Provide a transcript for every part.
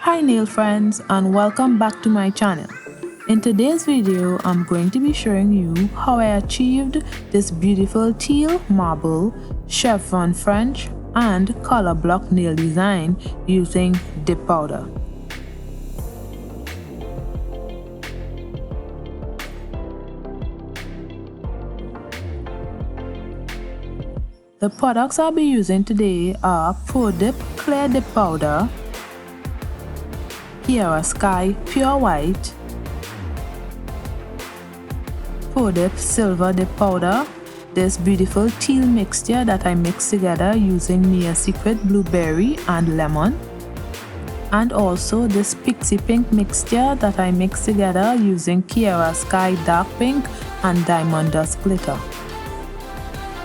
Hi nail friends, and welcome back to my channel. In today's video, I'm going to be showing you how I achieved this beautiful teal marble, chevron French and color block nail design using dip powder. The products I'll be using today are Pro Dip Clear Dip Powder, Cherael Sky Pure White, Pro Dip Silver Dip Powder, this beautiful teal mixture that I mixed together using Mia Secret Blueberry and Lemon, and also this Pixie Pink mixture that I mixed together using Cherael Sky Dark Pink and Diamond Dust Glitter.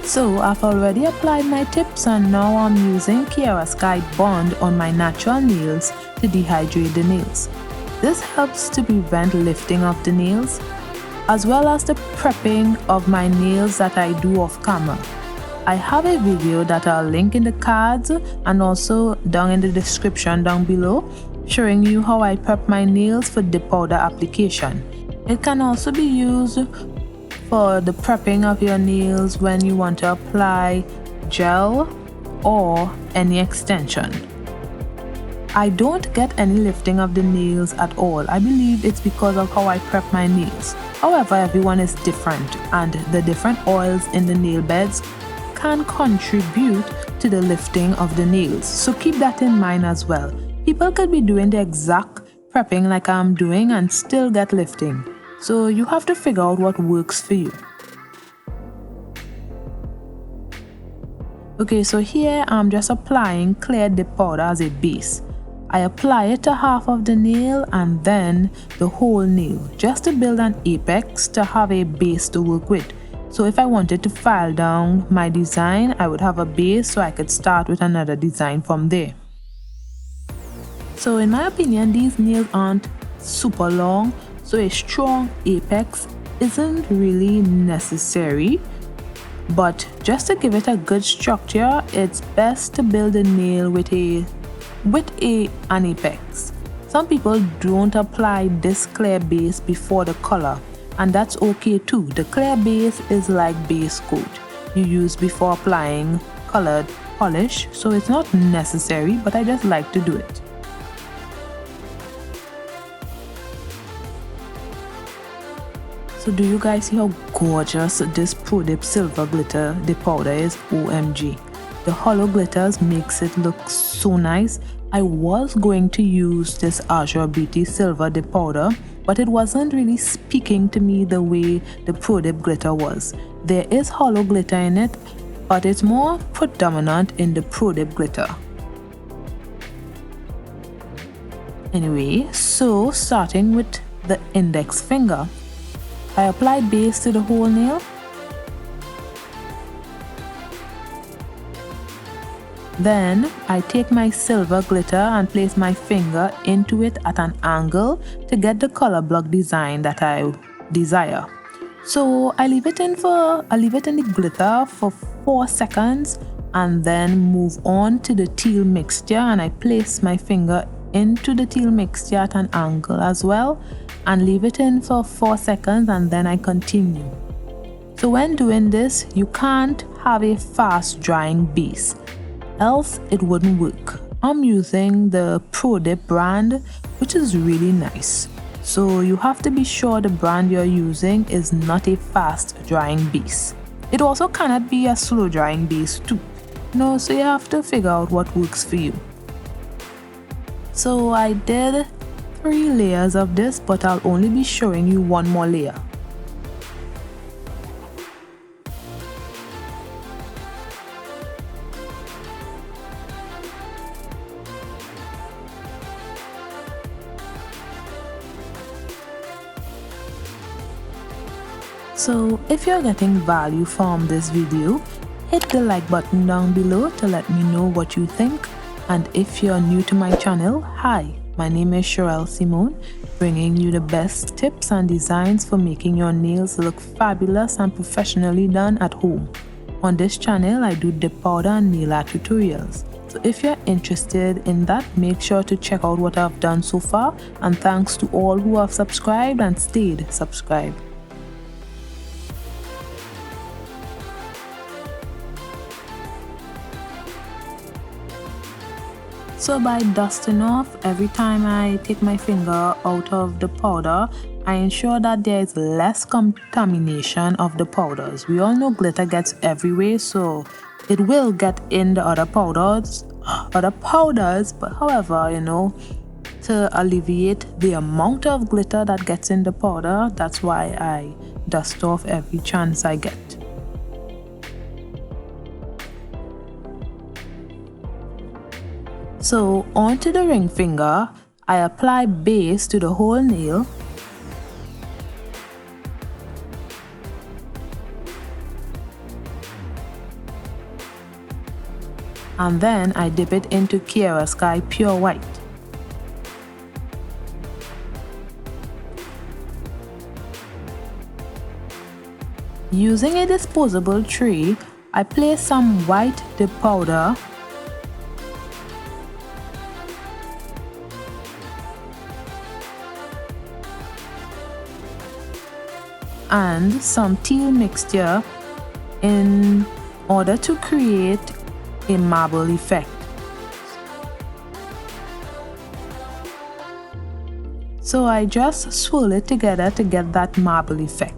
So I've already applied my tips and now I'm using Cherael Sky Bond on my natural nails to dehydrate the nails. This helps to prevent lifting of the nails as well as the prepping of my nails that I do off camera. I have a video that I'll link in the cards and also down in the description down below showing you how I prep my nails for dip powder application. It can also be used for the prepping of your nails when you want to apply gel or any extension. I don't get any lifting of the nails at all. I believe it's because of how I prep my nails. However, everyone is different and the different oils in the nail beds can contribute to the lifting of the nails. So keep that in mind as well. People could be doing the exact prepping like I'm doing and still get lifting. So you have to figure out what works for you. Okay, so here I'm just applying clear dip powder as a base. I apply it to half of the nail and then the whole nail, just to build an apex to have a base to work with. So if I wanted to file down my design, I would have a base so I could start with another design from there. So in my opinion, these nails aren't super long, so a strong apex isn't really necessary, but just to give it a good structure, it's best to build a nail with an apex. Some people don't apply this clear base before the color, and that's okay too. The clear base is like base coat you use before applying colored polish, so it's not necessary, but I just like to do it. So do you guys see how gorgeous this Pro Dip Silver Glitter dip powder is? OMG. The hollow glitters makes it look so nice. I was going to use this Azure Beauty Silver dip powder, but it wasn't really speaking to me the way the Pro Dip glitter was. There is hollow glitter in it, but it's more predominant in the Pro Dip glitter. Anyway, so starting with the index finger, I apply base to the whole nail. Then I take my silver glitter and place my finger into it at an angle to get the color block design that I desire. So I leave it in the glitter for 4 seconds and then move on to the teal mixture, and I place my finger into the teal mixture at an angle as well and leave it in for 4 seconds and then I continue. So when doing this, you can't have a fast drying base, else it wouldn't work. I'm using the Pro Dip brand, which is really nice. So you have to be sure the brand you're using is not a fast drying base. It also cannot be a slow drying base too. So you have to figure out what works for you. So I did 3 layers of this, but I'll only be showing you one more layer. So if you're getting value from this video, hit the like button down below to let me know what you think. And if you're new to my channel, hi, my name is Cherael Symone, bringing you the best tips and designs for making your nails look fabulous and professionally done at home. On this channel, I do dip powder and nail art tutorials. So if you're interested in that, make sure to check out what I've done so far, and thanks to all who have subscribed and stayed subscribed. So by dusting off every time I take my finger out of the powder, I ensure that there is less contamination of the powders. We all know glitter gets everywhere, so it will get in the other powders, but however, to alleviate the amount of glitter that gets in the powder, that's why I dust off every chance I get. So onto the ring finger, I apply base to the whole nail. And then I dip it into Cherael Sky Pure White. Using a disposable tray, I place some white dip powder and some teal mixture in order to create a marble effect. So I just swirl it together to get that marble effect.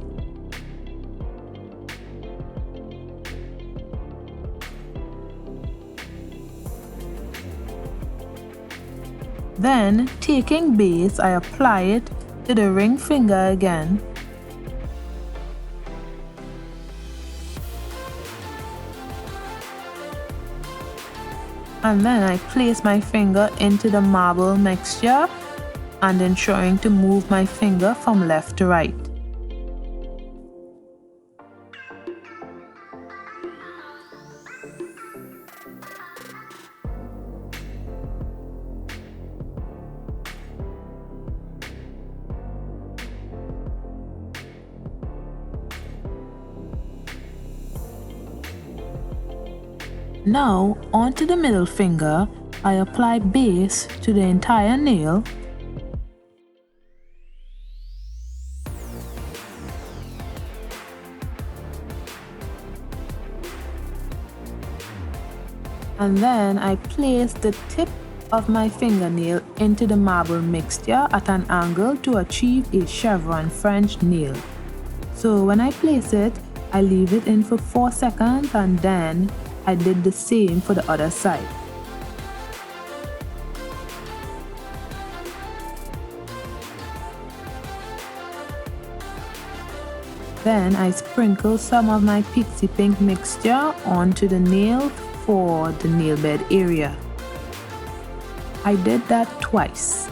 Then, taking base, I apply it to the ring finger again. And then I place my finger into the marble mixture and ensuring to move my finger from left to right. Now, onto the middle finger, I apply base to the entire nail. And then I place the tip of my fingernail into the marble mixture at an angle to achieve a chevron French nail. So when I place it, I leave it in for 4 seconds and then I did the same for the other side. Then I sprinkle some of my pixie pink mixture onto the nail for the nail bed area. I did that twice.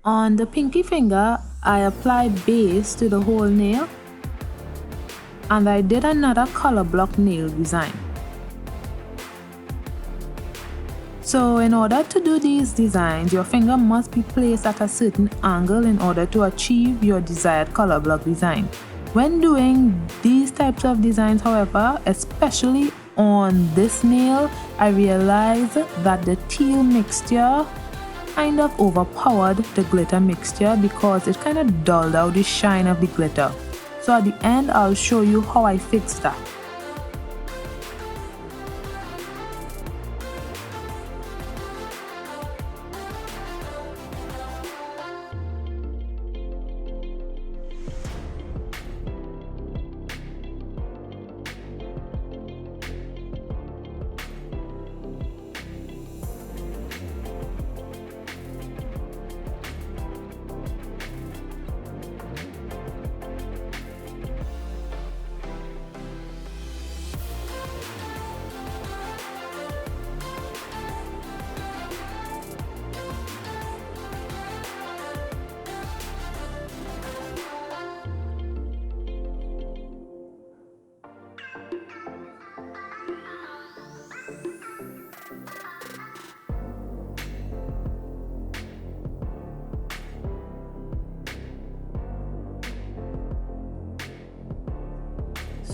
On the pinky finger, I apply base to the whole nail and I did another color block nail design. So in order to do these designs, your finger must be placed at a certain angle in order to achieve your desired color block design. When doing these types of designs, however, especially on this nail, I realized that the teal mixture kind of overpowered the glitter mixture because it kind of dulled out the shine of the glitter. So at the end, I'll show you how I fixed that.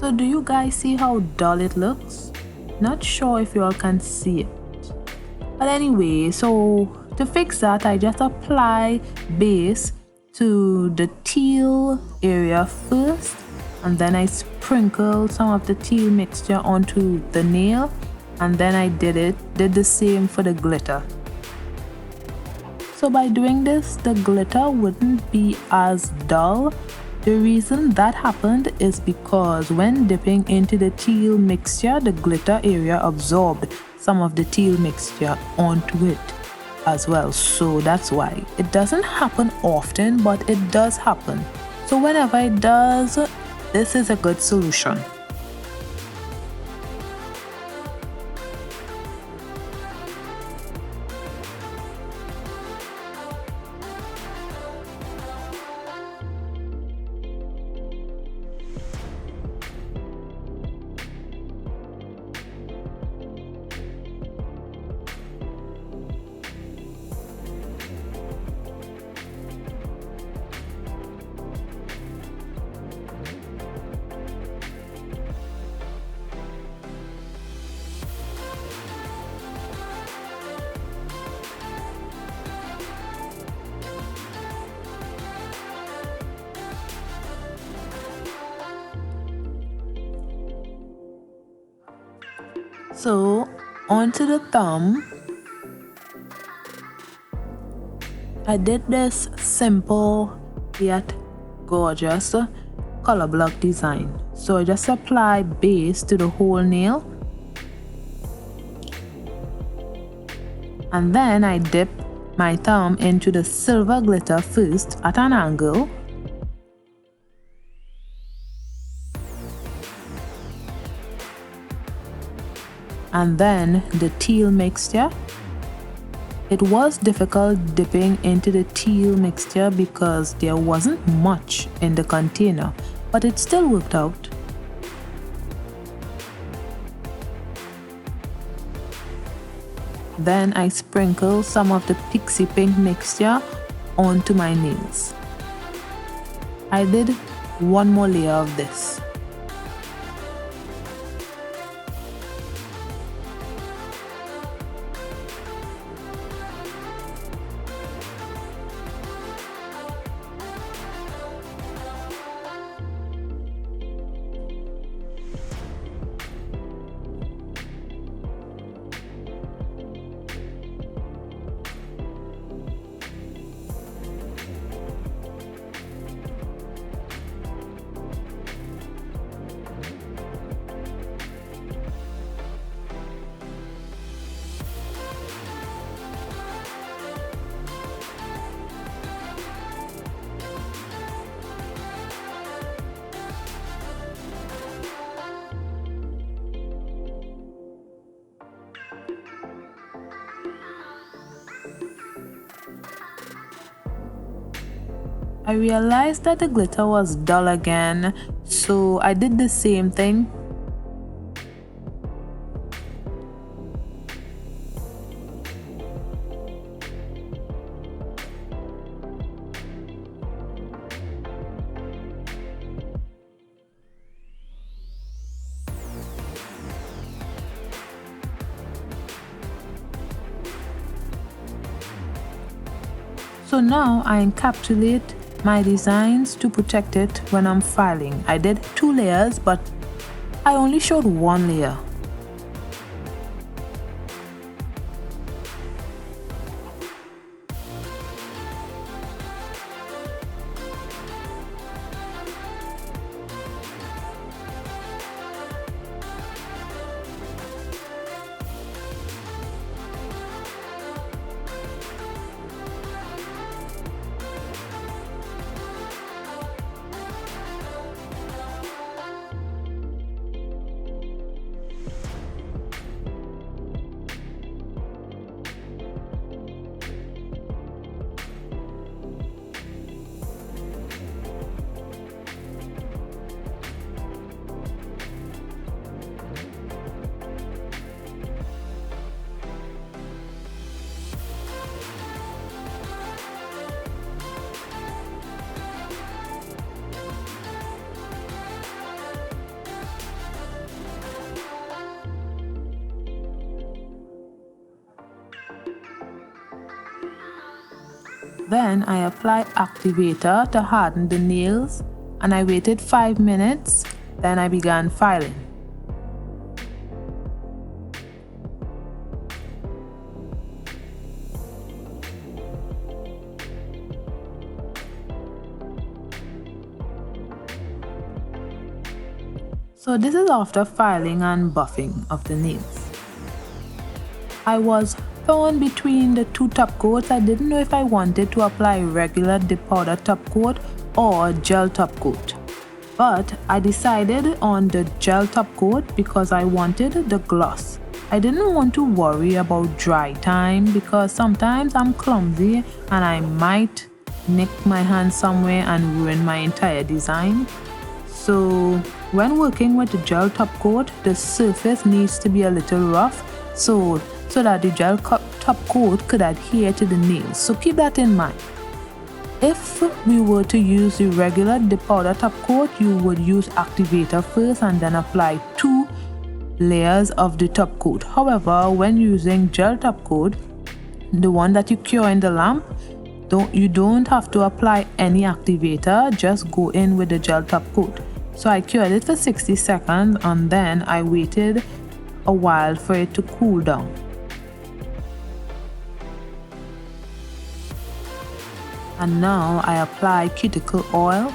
So do you guys see how dull it looks? Not sure if you all can see it. But anyway, so to fix that, I just apply base to the teal area first, and then I sprinkle some of the teal mixture onto the nail, and then I did the same for the glitter. So by doing this, the glitter wouldn't be as dull. The reason that happened is because when dipping into the teal mixture, the glitter area absorbed some of the teal mixture onto it as well. So that's why. It doesn't happen often, but it does happen. So whenever it does, this is a good solution. So onto the thumb, I did this simple yet gorgeous color block design. So I just apply base to the whole nail, and then I dip my thumb into the silver glitter first at an angle, and then the teal mixture. It was difficult dipping into the teal mixture because there wasn't much in the container, but it still worked out. Then I sprinkle some of the pixie pink mixture onto my nails. I did one more layer of this. I realized that the glitter was dull again, so I did the same thing. So now I encapsulate my designs to protect it when I'm filing. I did 2 layers, but I only showed 1 layer. Then I apply activator to harden the nails, and I waited 5 minutes. Then I began filing. So this is after filing and buffing of the nails. I was torn between the two top coats. I didn't know if I wanted to apply regular dip powder top coat or gel top coat. But I decided on the gel top coat because I wanted the gloss. I didn't want to worry about dry time because sometimes I'm clumsy and I might nick my hand somewhere and ruin my entire design. So when working with the gel top coat, the surface needs to be a little rough so that the gel top coat could adhere to the nails. So keep that in mind. If we were to use the regular dip powder top coat, you would use activator first and then apply 2 layers of the top coat. However, when using gel top coat, the one that you cure in the lamp, you don't have to apply any activator, just go in with the gel top coat. So I cured it for 60 seconds and then I waited a while for it to cool down. And now I apply cuticle oil.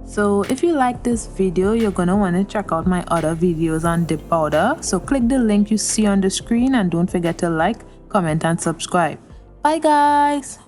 So if you like this video, you're gonna want to check out my other videos on dip powder. So click the link you see on the screen and don't forget to like, comment and subscribe. Bye guys!